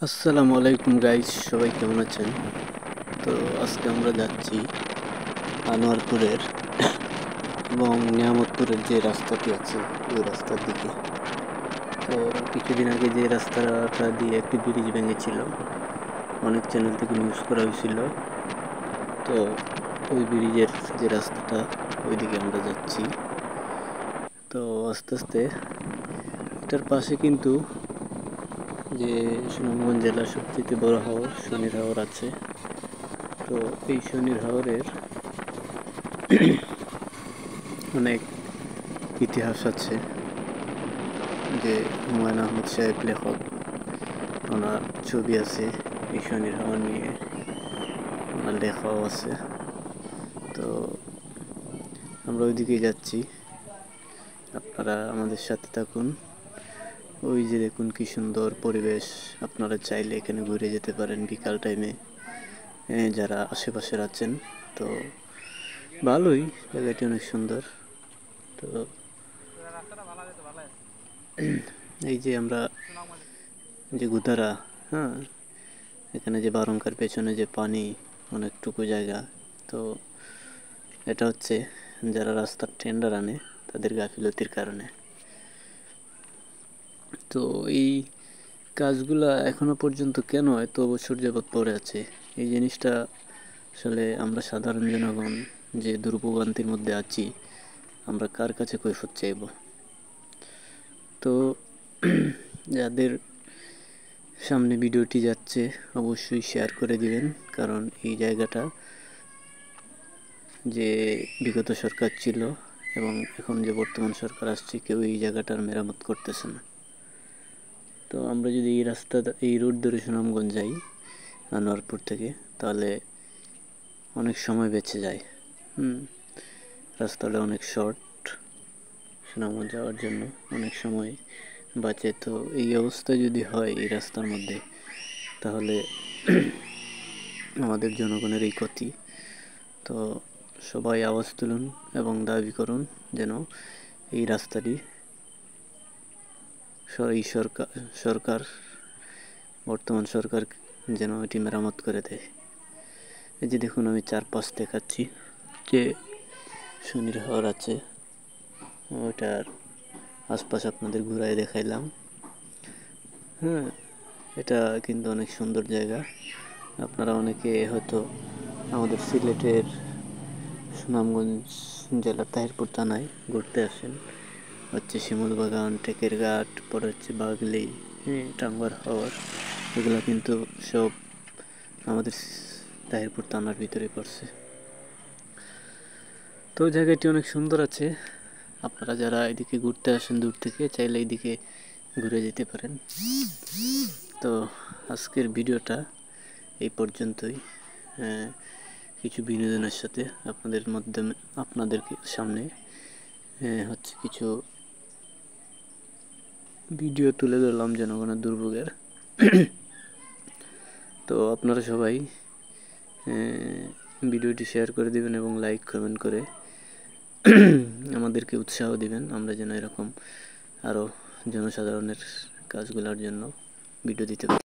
আসসালামু আলাইকুম গাইস, সবাই কেমন আছেন? তো আজকে আমরা যাচ্ছি আনোয়ারপুরের এবং নিয়ামতপুরের যে রাস্তাটি আছে ওই রাস্তার দিকে। তো কিছুদিন আগে যে রাস্তাটা দিয়ে একটি ব্রিজ ভেঙেছিল, অনেক চ্যানেল থেকে নিউজ করা হয়েছিল। তো ওই ব্রিজের যে রাস্তাটা ওইদিকে আমরা যাচ্ছি। তো আস্তে আস্তে এটার পাশে কিন্তু যে সুনামগঞ্জ জেলার সবচেয়ে বড় হাওর শনির হাওর আছে। তো এই শনির হাওরের অনেক ইতিহাস আছে, যে হুমায়ুন আহমেদ সাহেব লেখক, ওনার ছবি আছে এই শনির হাওর নিয়ে, ওনার লেখাও আছে। তো আমরা ওইদিকেই যাচ্ছি, আপনারা আমাদের সাথে থাকুন। ওই যে দেখুন কি সুন্দর পরিবেশ, আপনারা চাইলে এখানে ঘুরে যেতে পারেন বিকাল টাইমে, যারা আশেপাশের আছেন। তো ভালোই, জায়গাটি অনেক সুন্দর। তো এই যে আমরা যে গুদারা, হ্যাঁ, এখানে যে বারংকার পেছনে যে পানি, অনেকটুকু জায়গা। তো এটা হচ্ছে যারা রাস্তার টেন্ডার আনে তাদের গাফিলতির কারণে। তো এই কাজগুলা এখনো পর্যন্ত কেন এত বছর যাবৎ পড়ে আছে, এই জিনিসটা আসলে আমরা সাধারণ জনগণ যে দুর্ভোগান্তির মধ্যে আছি, আমরা কার কাছে কৈফিয়ত চাইব? তো যাদের সামনে ভিডিওটি যাচ্ছে অবশ্যই শেয়ার করে দিবেন, কারণ এই জায়গাটা যে বিগত সরকার ছিল এবং এখন যে বর্তমান সরকার আসছে, কেউ এই জায়গাটার মেরামত করতেছে না। তো আমরা যদি এই রোড ধরে সুনামগঞ্জ যাই আনোয়ারপুর থেকে, তাহলে অনেক সময় বেঁচে যায়। রাস্তাটা অনেক শর্ট, সুনামগঞ্জ যাওয়ার জন্য অনেক সময় বাঁচে। তো এই অবস্থা যদি হয় এই রাস্তার মধ্যে, তাহলে আমাদের জনগণের এই ক্ষতি। তো সবাই আওয়াজ তুলুন এবং দাবি করুন যেন এই রাস্তাটি এই সরকার বর্তমান সরকার যেন এটি মেরামত করে দেয়। এই যে দেখুন, আমি চারপাশ দেখাচ্ছি যে শনির হাওর আছে, ওইটার আশপাশ আপনাদের ঘুরায় দেখাইলাম। হ্যাঁ, এটা কিন্তু অনেক সুন্দর জায়গা। আপনারা অনেকে হয়তো আমাদের সিলেটের সুনামগঞ্জ জেলার তাহিরপুর থানায় ঘুরতে আসেন, হচ্ছে শিমুলবাগান, টেকের ঘাট, পরে হচ্ছে বাগলি, টাঙ্গুয়ার হাওর, এগুলো কিন্তু সব আমাদের তাহিরপুর থানার ভিতরে পড়ছে। তো জায়গাটি অনেক সুন্দর আছে, আপনারা যারা এদিকে ঘুরতে আসেন দূর থেকে, চাইলে এইদিকে ঘুরে যেতে পারেন। তো আজকের ভিডিওটা এই পর্যন্তই। কিছু বিনোদনের সাথে আপনাদের সামনে হচ্ছে কিছু ভিডিও তুলে ধরলাম জনগণের দুর্ভোগের। তো আপনারা সবাই ভিডিওটি শেয়ার করে দিবেন এবং লাইক কমেন্ট করে আমাদেরকে উৎসাহ দিবেন, আমরা যেন এরকম আরও জনসাধারণের কাজগুলোর জন্য ভিডিও দিতে পারি।